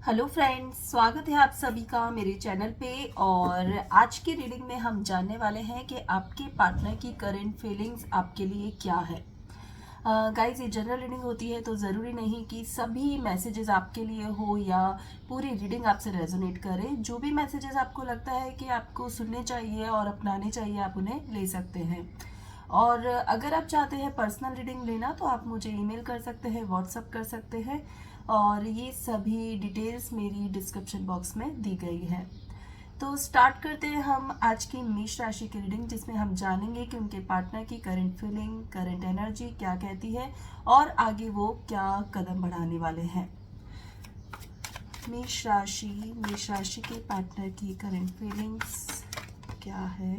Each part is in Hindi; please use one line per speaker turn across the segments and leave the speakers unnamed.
हेलो फ्रेंड्स, स्वागत है आप सभी का मेरे चैनल पे। और आज की रीडिंग में हम जानने वाले हैं कि आपके पार्टनर की करंट फीलिंग्स आपके लिए क्या है। गाइस, ये जनरल रीडिंग होती है तो ज़रूरी नहीं कि सभी मैसेजेस आपके लिए हो या पूरी रीडिंग आपसे रेजोनेट करे। जो भी मैसेजेस आपको लगता है कि आपको सुनने चाहिए और अपनाने चाहिए, आप उन्हें ले सकते हैं। और अगर आप चाहते हैं पर्सनल रीडिंग लेना तो आप मुझे ईमेल कर सकते हैं, व्हाट्सअप कर सकते हैं, और ये सभी डिटेल्स मेरी डिस्क्रिप्शन बॉक्स में दी गई है। तो स्टार्ट करते हैं हम आज की मेष राशि की रीडिंग, जिसमें हम जानेंगे कि उनके पार्टनर की करंट फीलिंग, करंट एनर्जी क्या कहती है और आगे वो क्या कदम बढ़ाने वाले हैं। मेष राशि के पार्टनर की करंट फीलिंग्स क्या है।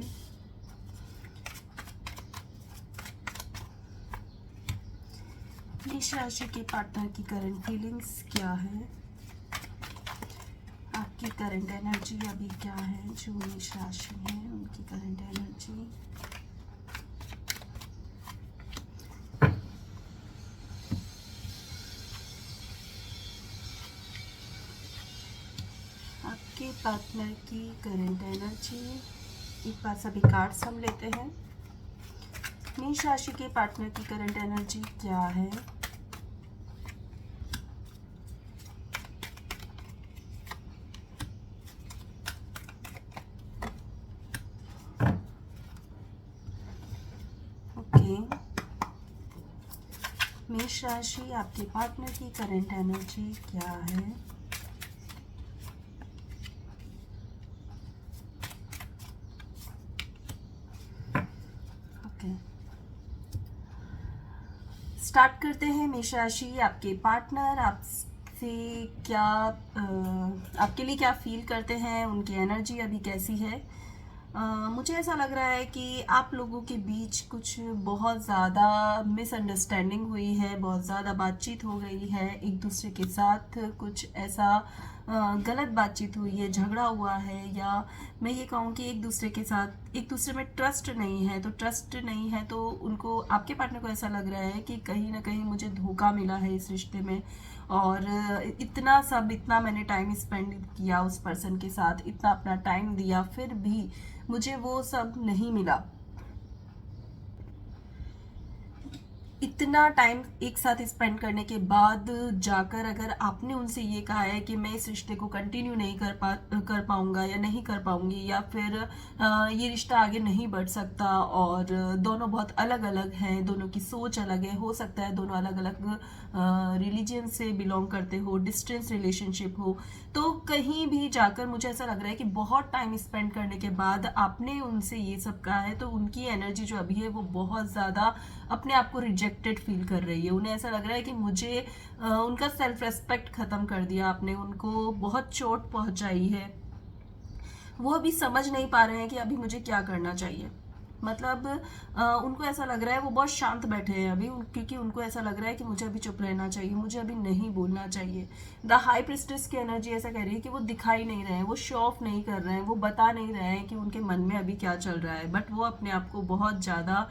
मेष राशि के पार्टनर की करंट फीलिंग्स क्या है, आपकी करंट एनर्जी अभी क्या है। जो मेष राशि है उनकी करंट एनर्जी। आपके पार्टनर की करंट एनर्जी। एक बार सभी कार्ड्स हम लेते हैं। मेष राशि के पार्टनर की करंट एनर्जी क्या है। ओके, मेष राशि, आपके पार्टनर की करंट एनर्जी क्या है। ओके, स्टार्ट करते हैं। मेष राशि, आपके पार्टनर आपसे क्या आपके लिए क्या फील करते हैं, उनकी एनर्जी अभी कैसी है। मुझे ऐसा लग रहा है कि आप लोगों के बीच कुछ बहुत ज़्यादा मिसअंडरस्टैंडिंग हुई है, बहुत ज़्यादा बातचीत हो गई है, एक दूसरे के साथ कुछ ऐसा गलत बातचीत हुई है, झगड़ा हुआ है, या मैं ये कहूँ कि एक दूसरे में ट्रस्ट नहीं है। तो ट्रस्ट नहीं है तो उनको, आपके पार्टनर को ऐसा लग रहा है कि कहीं ना कहीं मुझे धोखा मिला है इस रिश्ते में। और इतना मैंने टाइम स्पेंड किया उस पर्सन के साथ, इतना अपना टाइम दिया, फिर भी मुझे वो सब नहीं मिला। इतना टाइम एक साथ स्पेंड करने के बाद जाकर अगर आपने उनसे ये कहा है कि मैं इस रिश्ते को कंटिन्यू नहीं कर पाऊंगा या नहीं कर पाऊंगी, या फिर ये रिश्ता आगे नहीं बढ़ सकता, और दोनों बहुत अलग अलग हैं, दोनों की सोच अलग है, हो सकता है दोनों अलग अलग रिलीजन से बिलोंग करते हो, डिस्टेंस रिलेशनशिप हो, तो कहीं भी जाकर मुझे ऐसा लग रहा है कि बहुत टाइम स्पेंड करने के बाद आपने उनसे ये सब कहा है, तो उनकी एनर्जी जो अभी है वो बहुत ज़्यादा अपने आप को रिजेक्टेड फील कर रही है। उन्हें ऐसा लग रहा है कि मुझे उनका सेल्फ रेस्पेक्ट खत्म कर दिया आपने, उनको बहुत चोट पहुंचाई है। वो अभी समझ नहीं पा रहे हैं कि अभी मुझे क्या करना चाहिए। मतलब उनको ऐसा लग रहा है, वो बहुत शांत बैठे हैं अभी, क्योंकि उनको ऐसा लग रहा है कि मुझे अभी चुप रहना चाहिए, मुझे अभी नहीं बोलना चाहिए। द हाई प्रिस्टेस की एनर्जी ऐसा कह रही है कि वो दिखाई नहीं रहे हैं, वो शो ऑफ नहीं कर रहे हैं, वो बता नहीं रहे हैं कि उनके मन में अभी क्या चल रहा है, बट वो अपने आप को बहुत ज़्यादा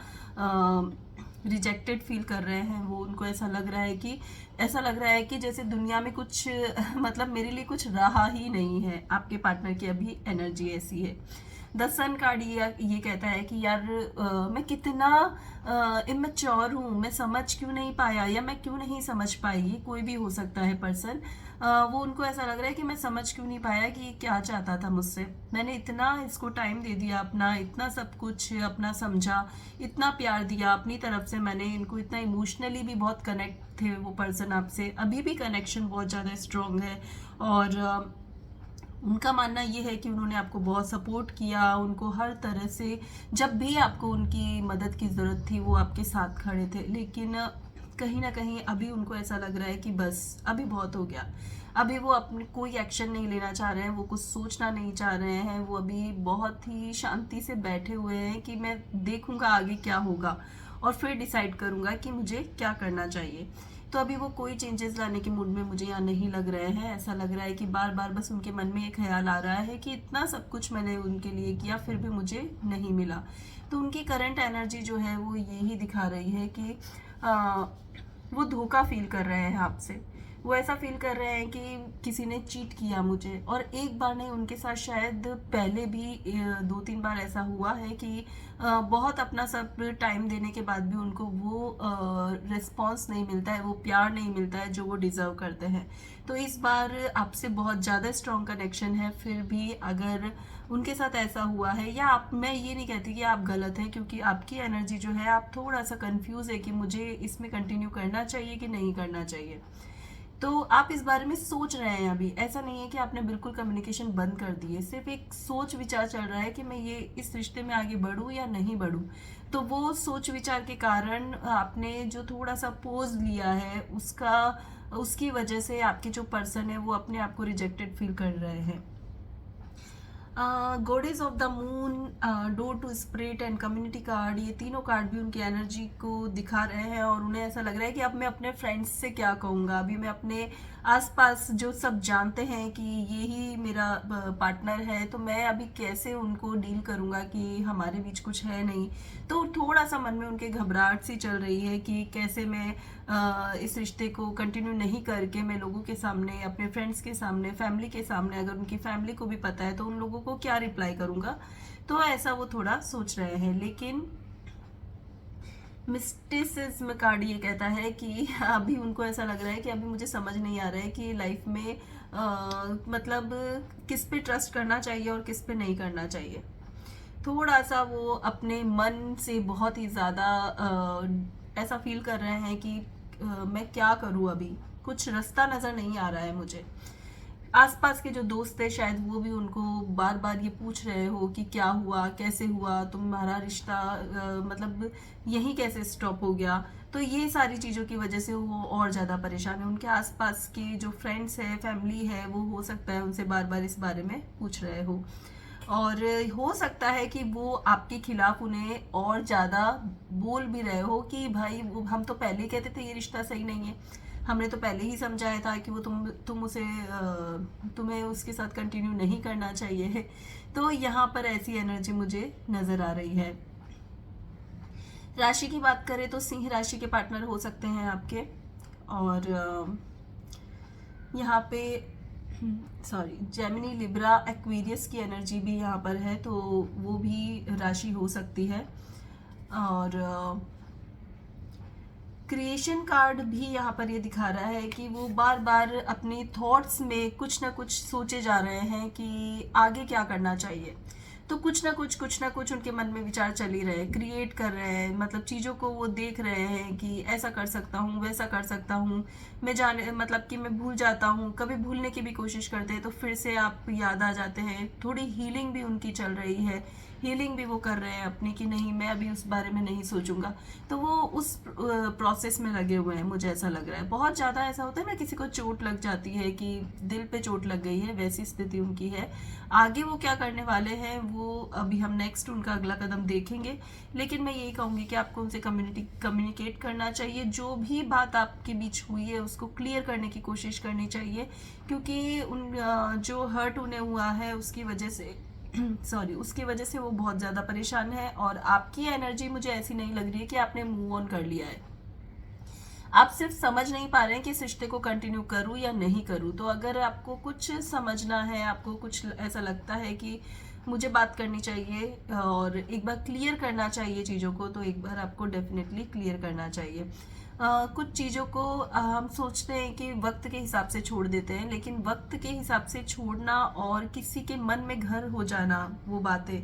रिजेक्टेड फील कर रहे हैं। वो, उनको ऐसा लग रहा है कि जैसे दुनिया में कुछ मतलब मेरे लिए कुछ रहा ही नहीं है। आपके पार्टनर की अभी एनर्जी ऐसी है। द सन कार्ड ये कहता है कि यार मैं कितना इमेच्योर हूँ, मैं समझ क्यों नहीं पाया, या मैं क्यों नहीं समझ पाई, कोई भी हो सकता है पर्सन। वो, उनको ऐसा लग रहा है कि मैं समझ क्यों नहीं पाया कि ये क्या चाहता था मुझसे। मैंने इतना इसको टाइम दे दिया अपना, इतना सब कुछ अपना समझा, इतना प्यार दिया अपनी तरफ से, मैंने इनको इतना इमोशनली भी बहुत कनेक्ट थे वो पर्सन आपसे, अभी भी कनेक्शन बहुत ज़्यादा स्ट्रांग है। और उनका मानना ये है कि उन्होंने आपको बहुत सपोर्ट किया, उनको हर तरह से जब भी आपको उनकी मदद की ज़रूरत थी वो आपके साथ खड़े थे। लेकिन कहीं ना कहीं अभी उनको ऐसा लग रहा है कि बस अभी बहुत हो गया। अभी वो अपने कोई एक्शन नहीं लेना चाह रहे हैं, वो कुछ सोचना नहीं चाह रहे हैं, वो अभी बहुत ही शांति से बैठे हुए हैं कि मैं देखूंगा आगे क्या होगा और फिर डिसाइड करूंगा कि मुझे क्या करना चाहिए। तो अभी वो कोई चेंजेस लाने के मूड में मुझे यहाँ नहीं लग रहे हैं। ऐसा लग रहा है कि बार बार बस उनके मन में ये ख्याल आ रहा है कि इतना सब कुछ मैंने उनके लिए किया फिर भी मुझे नहीं मिला। तो उनकी करंट एनर्जी जो है वो यही दिखा रही है कि आ, वो धोखा फील कर रहे हैं आपसे। वो ऐसा फील कर रहे हैं कि किसी ने चीट किया मुझे। और एक बार नहीं, उनके साथ शायद पहले भी 2-3 बार ऐसा हुआ है कि बहुत अपना सब टाइम देने के बाद भी उनको वो रिस्पॉन्स नहीं मिलता है, वो प्यार नहीं मिलता है जो वो डिज़र्व करते हैं। तो इस बार आपसे बहुत ज़्यादा स्ट्रॉन्ग कनेक्शन है, फिर भी अगर उनके साथ ऐसा हुआ है, या आप, मैं ये नहीं कहती कि आप गलत हैं, क्योंकि आपकी एनर्जी जो है, आप थोड़ा सा कंफ्यूज है कि मुझे इसमें कंटिन्यू करना चाहिए कि नहीं करना चाहिए। तो आप इस बारे में सोच रहे हैं अभी, ऐसा नहीं है कि आपने बिल्कुल कम्युनिकेशन बंद कर दी है, सिर्फ एक सोच विचार चल रहा है कि मैं ये इस रिश्ते में आगे बढ़ूं या नहीं बढ़ूं। तो वो सोच विचार के कारण आपने जो थोड़ा सा पोज लिया है, उसकी वजह से आपके जो पर्सन है वो अपने आप को रिजेक्टेड फील कर रहे हैं। Goddess of the moon, door to spirit and community card, ये तीनों कार्ड भी उनकी एनर्जी को दिखा रहे हैं, और उन्हें ऐसा लग रहा है कि अब मैं अपने फ्रेंड्स से क्या कहूँगा। अभी मैं अपने आसपास जो सब जानते हैं कि ये ही मेरा पार्टनर है, तो मैं अभी कैसे उनको डील करूँगा कि हमारे बीच कुछ है नहीं। तो थोड़ा सा मन में उनके घबराहट सी चल रही है कि कैसे मैं इस रिश्ते को कंटिन्यू नहीं करके मैं लोगों के सामने, अपने फ्रेंड्स के सामने, फैमिली के सामने, अगर उनकी फैमिली को भी पता है तो उन लोगों को क्या रिप्लाई करूँगा। तो ऐसा वो थोड़ा सोच रहे हैं। लेकिन मिस्टिसिज्म कार्ड ये कहता है कि अभी उनको ऐसा लग रहा है कि अभी मुझे समझ नहीं आ रहा है कि लाइफ में मतलब किस पे ट्रस्ट करना चाहिए और किस पे नहीं करना चाहिए। थोड़ा सा वो अपने मन से बहुत ही ज़्यादा ऐसा फील कर रहे हैं कि मैं क्या करूँ, अभी कुछ रास्ता नज़र नहीं आ रहा है मुझे। आसपास के जो दोस्त है शायद वो भी उनको बार बार ये पूछ रहे हो कि क्या हुआ, कैसे हुआ, तुम्हारा रिश्ता मतलब यहीं कैसे स्टॉप हो गया। तो ये सारी चीज़ों की वजह से वो और ज़्यादा परेशान है। उनके आसपास के जो फ्रेंड्स है, फैमिली है, वो हो सकता है उनसे बार बार इस बारे में पूछ रहे हो, और हो सकता है कि वो आपके खिलाफ उन्हें और ज़्यादा बोल भी रहे हो कि भाई हम तो पहले ही कहते थे ये रिश्ता सही नहीं है, हमने तो पहले ही समझाया था कि वो तुम उसे तुम्हें उसके साथ कंटिन्यू नहीं करना चाहिए। तो यहाँ पर ऐसी एनर्जी मुझे नज़र आ रही है। राशि की बात करें तो सिंह राशि के पार्टनर हो सकते हैं आपके, और यहाँ पे सॉरी, जेमिनी, लिब्रा, एक्वेरियस की एनर्जी भी यहाँ पर है, तो वो भी राशि हो सकती है। और क्रिएशन कार्ड भी यहाँ पर ये दिखा रहा है कि वो बार बार अपने थॉट्स में कुछ ना कुछ सोचे जा रहे हैं कि आगे क्या करना चाहिए। तो कुछ ना कुछ उनके मन में विचार चल ही रहे, क्रिएट कर रहे हैं, मतलब चीज़ों को वो देख रहे हैं कि ऐसा कर सकता हूँ, वैसा कर सकता हूँ। मैं जाने मतलब कि मैं भूल जाता हूँ, कभी भूलने की भी कोशिश करते हैं तो फिर से आप याद आ जाते हैं। थोड़ी हीलिंग भी उनकी चल रही है, हीलिंग भी वो कर रहे हैं अपनी कि नहीं मैं अभी उस बारे में नहीं सोचूंगा। तो वो उस प्रोसेस में लगे हुए हैं, मुझे ऐसा लग रहा है। बहुत ज़्यादा ऐसा होता है ना, किसी को चोट लग जाती है कि दिल पे चोट लग गई है, वैसी स्थिति उनकी है। आगे वो क्या करने वाले हैं वो अभी हम नेक्स्ट उनका अगला कदम देखेंगे। लेकिन मैं यही कहूँगी कि आपको उनसे कम्युनिकेट करना चाहिए, जो भी बात आपके बीच हुई है उसको क्लियर करने की कोशिश करनी चाहिए, क्योंकि उन जो हर्ट उन्हें हुआ है उसकी वजह से सॉरी, उसकी वजह से वो बहुत ज़्यादा परेशान है। और आपकी एनर्जी मुझे ऐसी नहीं लग रही है कि आपने मूव ऑन कर लिया है, आप सिर्फ समझ नहीं पा रहे हैं कि इस रिश्ते को कंटिन्यू करूं या नहीं करूं। तो अगर आपको कुछ समझना है, आपको कुछ ऐसा लगता है कि मुझे बात करनी चाहिए और एक बार क्लियर करना चाहिए चीज़ों को, तो एक बार आपको डेफिनेटली क्लियर करना चाहिए। कुछ चीज़ों को हम सोचते हैं कि वक्त के हिसाब से छोड़ देते हैं, लेकिन वक्त के हिसाब से छोड़ना और किसी के मन में घर हो जाना, वो बातें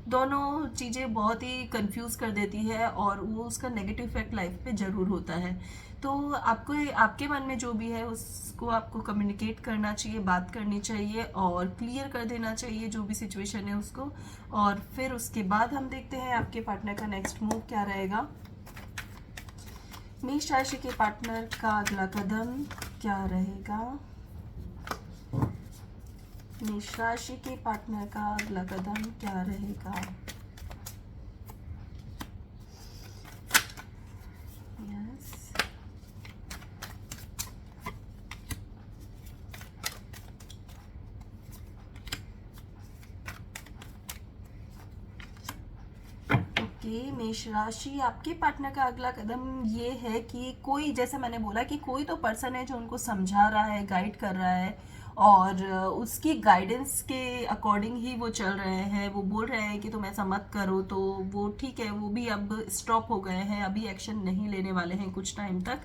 दोनों चीज़ें बहुत ही कंफ्यूज कर देती है, और वो उसका नेगेटिव इफेक्ट लाइफ पे ज़रूर होता है। तो आपको आपके मन में जो भी है उसको आपको कम्युनिकेट करना चाहिए, बात करनी चाहिए और क्लियर कर देना चाहिए जो भी सिचुएशन है उसको। और फिर उसके बाद हम देखते हैं आपके पार्टनर का नेक्स्ट मूव क्या रहेगा। मेष राशि के पार्टनर का अगला कदम क्या रहेगा। मेष राशि के पार्टनर का अगला कदम क्या रहेगा। यस, ओके, मेष राशि, आपके पार्टनर का अगला कदम ये है कि कोई, जैसे मैंने बोला कि कोई तो पर्सन है जो उनको समझा रहा है, गाइड कर रहा है, और उसकी गाइडेंस के अकॉर्डिंग ही वो चल रहे हैं। वो बोल रहे हैं कि तुम ऐसा मत करो, तो वो ठीक है, वो भी अब स्टॉप हो गए हैं, अभी एक्शन नहीं लेने वाले हैं कुछ टाइम तक,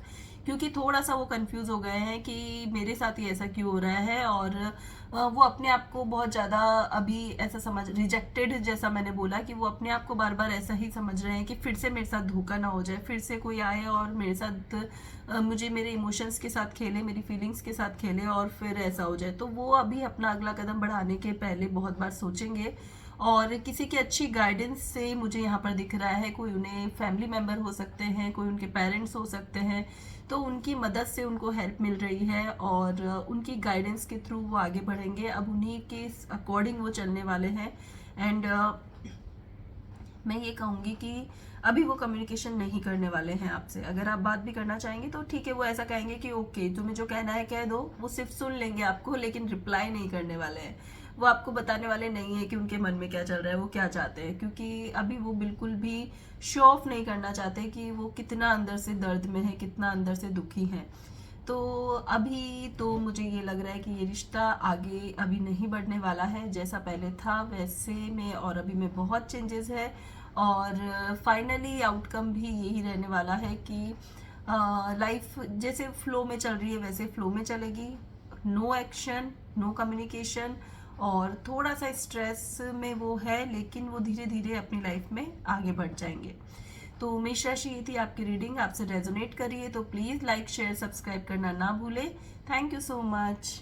क्योंकि थोड़ा सा वो कंफ्यूज हो गए हैं कि मेरे साथ ही ऐसा क्यों हो रहा है। और वो अपने आप को बहुत ज़्यादा अभी ऐसा समझ, रिजेक्टेड, जैसा मैंने बोला कि वो अपने आप को बार बार ऐसा ही समझ रहे हैं कि फिर से मेरे साथ धोखा ना हो जाए, फिर से कोई आए और मेरे साथ मुझे मेरे इमोशंस के साथ खेले, मेरी फीलिंग्स के साथ खेले और फिर ऐसा हो जाए। तो वो अभी अपना अगला कदम बढ़ाने के पहले बहुत बार सोचेंगे, और किसी की अच्छी गाइडेंस से मुझे यहाँ पर दिख रहा है, कोई उन्हें फैमिली मेम्बर हो सकते हैं, कोई उनके पेरेंट्स हो सकते हैं, तो उनकी मदद से उनको हेल्प मिल रही है और उनकी गाइडेंस के थ्रू वो आगे बढ़ेंगे। अब उन्हीं के अकॉर्डिंग वो चलने वाले हैं। एंड मैं ये कहूँगी कि अभी वो कम्युनिकेशन नहीं करने वाले हैं आपसे। अगर आप बात भी करना चाहेंगे तो ठीक है, वो ऐसा कहेंगे कि ओके, तुम्हें जो कहना है कह दो। वो सिर्फ सुन लेंगे आपको, लेकिन रिप्लाई नहीं करने वाले हैं। वो आपको बताने वाले नहीं है कि उनके मन में क्या चल रहा है, वो क्या चाहते हैं, क्योंकि अभी वो बिल्कुल भी शो ऑफ नहीं करना चाहते कि वो कितना अंदर से दर्द में है, कितना अंदर से दुखी है। तो अभी तो मुझे ये लग रहा है कि ये रिश्ता आगे अभी नहीं बढ़ने वाला है। जैसा पहले था वैसे में और अभी में बहुत चेंजेस है, और फाइनली आउटकम भी यही रहने वाला है कि लाइफ जैसे फ्लो में चल रही है वैसे फ्लो में चलेगी। नो एक्शन, नो कम्युनिकेशन, और थोड़ा सा स्ट्रेस में वो है, लेकिन वो धीरे धीरे अपनी लाइफ में आगे बढ़ जाएंगे। तो मेष राशि, ये थी आपकी रीडिंग। आपसे रेजोनेट करिए तो प्लीज़ लाइक शेयर सब्सक्राइब करना ना भूलें। Thank you so much.